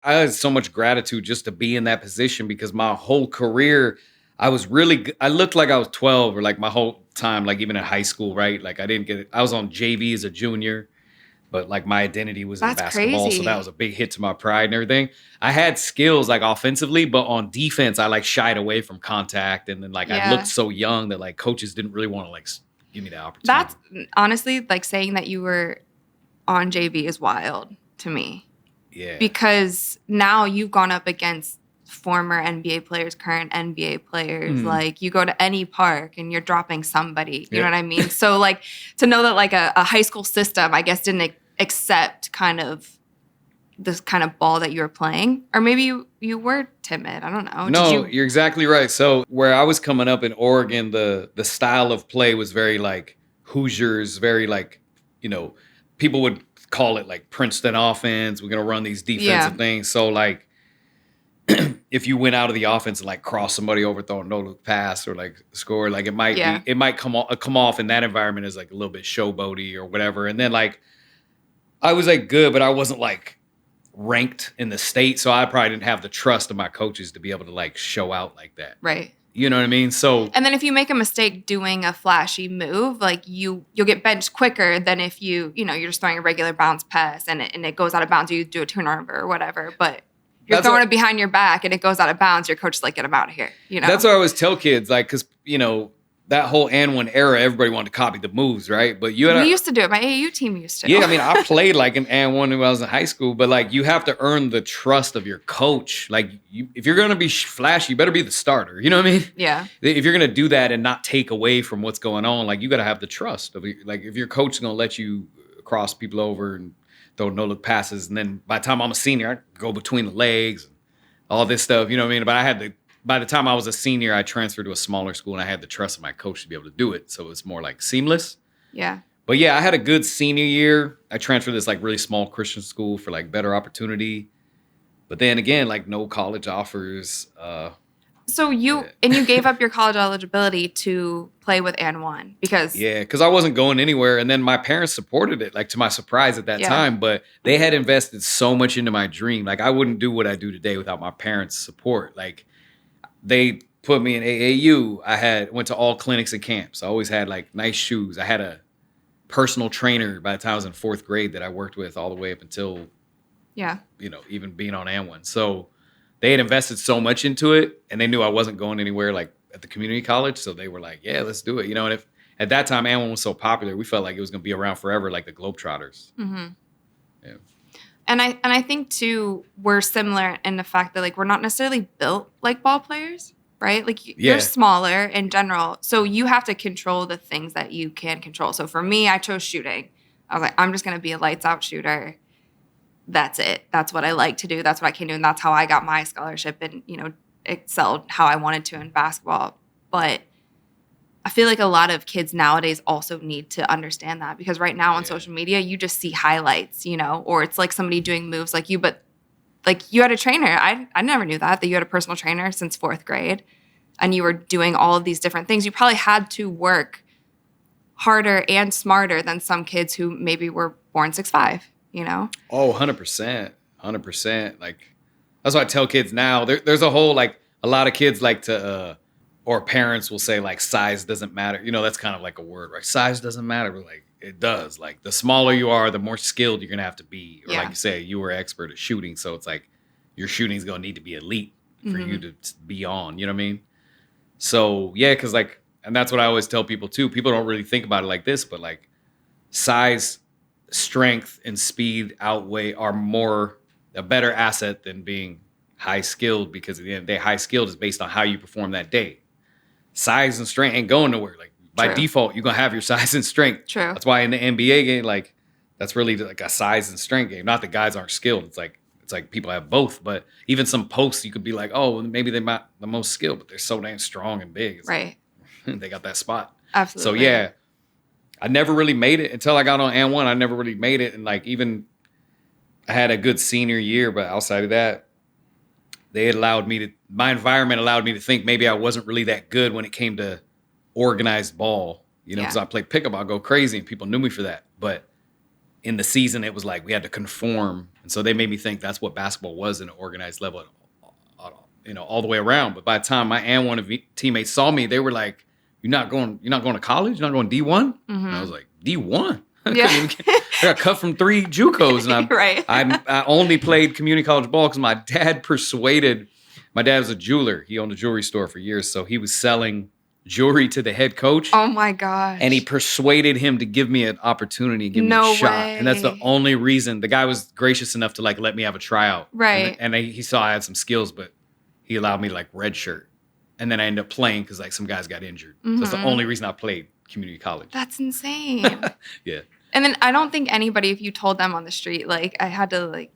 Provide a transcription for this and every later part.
I had so much gratitude just to be in that position because my whole career, I was really, I looked like I was 12 or like my whole time, like even in high school, right? Like I didn't get it. I was on JV as a junior, but like my identity was in That's basketball. So that was crazy. a big hit to my pride and everything. I had skills like offensively, but on defense, I like shied away from contact. And then like I looked Yeah. so young that like coaches didn't really want to like give me that That's opportunity. honestly like saying that you were on JV is wild to me Yeah. because now you've gone up against former NBA players, current NBA players. Mhm. Like you go to any park and you're dropping somebody. You know Yep. what I mean? So like to know that like a high school system, I guess, didn't accept kind of this kind of ball that you were playing, or maybe you were timid. I don't know. Did No, you? you're exactly right. So where I was coming up in Oregon, the style of play was very like Hoosiers, very like, you know, people would call it like Princeton offense. We're gonna run these defensive Yeah, things. So like if you went out of the offense and like cross somebody over, throw a no look pass or like score, like yeah. it might come off in that environment as like a little bit showboaty or whatever. And then like I was like good, but I wasn't like ranked in the state, so I probably didn't have the trust of my coaches to be able to like show out like that. Right. You know what I mean? So And then if you make a mistake doing a flashy move, like you'll get benched quicker than if you're just throwing a regular bounce pass and it goes out of bounds. You do a turnover or whatever, but you're that's throwing what it behind your back and it goes out of bounds. Your coach is like, get him out of here. that's what I always tell kids, like, because that whole and one era, everybody wanted to copy the moves, right? But you had We to, used to do it. My AAU team used to. yeah. I mean, I played like an and one when I was in high school, but like you have to earn the trust of your coach. Like, if you're gonna be flashy, you better be the starter. You know what I mean? Yeah. If you're gonna do that and not take away from what's going on, like you got to have the trust of like if your coach is gonna let you cross people over and throw no look passes, and then by the time I'm a senior, I go between the legs, and all this stuff. You know what I mean? But by the time I was a senior, I transferred to a smaller school and I had the trust of my coach to be able to do it. So it was more like seamless. Yeah. But yeah, I had a good senior year. I transferred to this like really small Christian school for like better opportunity. But then again, like no college offers. So Yeah. you gave up your college eligibility to play with and one because Yeah, because I wasn't going anywhere. And then my parents supported it, like to my surprise at that yeah. time. But they had invested so much into my dream. Like I wouldn't do what I do today without my parents' support. Like they put me in AAU. Went to all clinics and camps. I always had like nice shoes. I had a personal trainer by the time I was in fourth grade that I worked with all the way up until, Yeah. even being on AN1. So they had invested so much into it and they knew I wasn't going anywhere like at the community college. So they were like, yeah, let's do it. And if at that time AN1 was so popular, we felt like it was going to be around forever, like the Globetrotters. Mm-hmm. Yeah. And I think too we're similar in the fact that like we're not necessarily built like ball players, right? Like you're Yeah. smaller in general, so you have to control the things that you can control. So for me, I chose shooting. I was like, I'm just gonna be a lights out shooter. That's it. That's what I like to do. That's what I can do, and that's how I got my scholarship and excelled how I wanted to in basketball. But I feel like a lot of kids nowadays also need to understand that because right now on Yeah. social media, you just see highlights, or it's like somebody doing moves like you, but like you had a trainer. I never knew that you had a personal trainer since fourth grade and you were doing all of these different things. You probably had to work harder and smarter than some kids who maybe were born 6'5", Oh, 100%. 100%. Like, that's what I tell kids now. There's a whole, like, a lot of kids like to, or parents will say, like, size doesn't matter. That's kind of like a word, right? Size doesn't matter, but, like, it does. Like, the smaller you are, the more skilled you're going to have to be. Or, like Yeah. you say, you were expert at shooting. So it's like your shooting's going to need to be elite for you to be on. You know what I mean? So, yeah, because, like, and that's what I always tell people, too. People don't really think about it like this, but, like, size, strength, and speed are more a better asset than being high skilled because at the end of the day, high skilled is based on how you perform that day. Size and strength ain't going nowhere. Like by True. default, you're gonna have your size and strength. True. That's why in the NBA game, like that's really like a size and strength game. Not that guys aren't skilled. It's like people have both. But even some posts, you could be like, oh, maybe they're not the most skilled, but they're so damn strong and big. It's Right. like, they got that spot. Absolutely. So yeah, I never really made it until I got on and one. I never really made it, and like even I had a good senior year, but outside of that, my environment allowed me to think maybe I wasn't really that good when it came to organized ball. Because Yeah. I played pickup, I'll go crazy, and people knew me for that. But in the season, it was like we had to conform. And so they made me think that's what basketball was in an organized level, all the way around. But by the time my and one of my teammates saw me, they were like, you're not going to college? You're not going D1? And I was like, D1? Yeah. I got cut from 3 JUCOs, and Right. I only played community college ball because my dad was a jeweler. He owned a jewelry store for years, so he was selling jewelry to the head coach. Oh my gosh. And he persuaded him to give me an opportunity, give me No a shot. way. And that's the only reason. The guy was gracious enough to like let me have a tryout. Right. And he saw I had some skills, but he allowed me to like redshirt. And then I ended up playing because like some guys got injured. So that's the only reason I played community college. That's insane. Yeah. And then I don't think anybody, if you told them on the street, like I had to like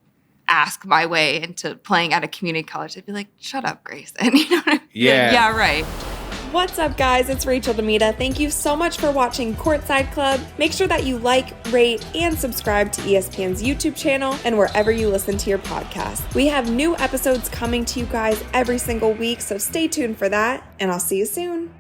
ask my way into playing at a community college, they'd be like, shut up, Grayson. You know what I mean? Yeah. Like, yeah, right. What's up, guys? It's Rachel DeMita. Thank you so much for watching Courtside Club. Make sure that you like, rate, and subscribe to ESPN's YouTube channel and wherever you listen to your podcast. We have new episodes coming to you guys every single week, so stay tuned for that, and I'll see you soon.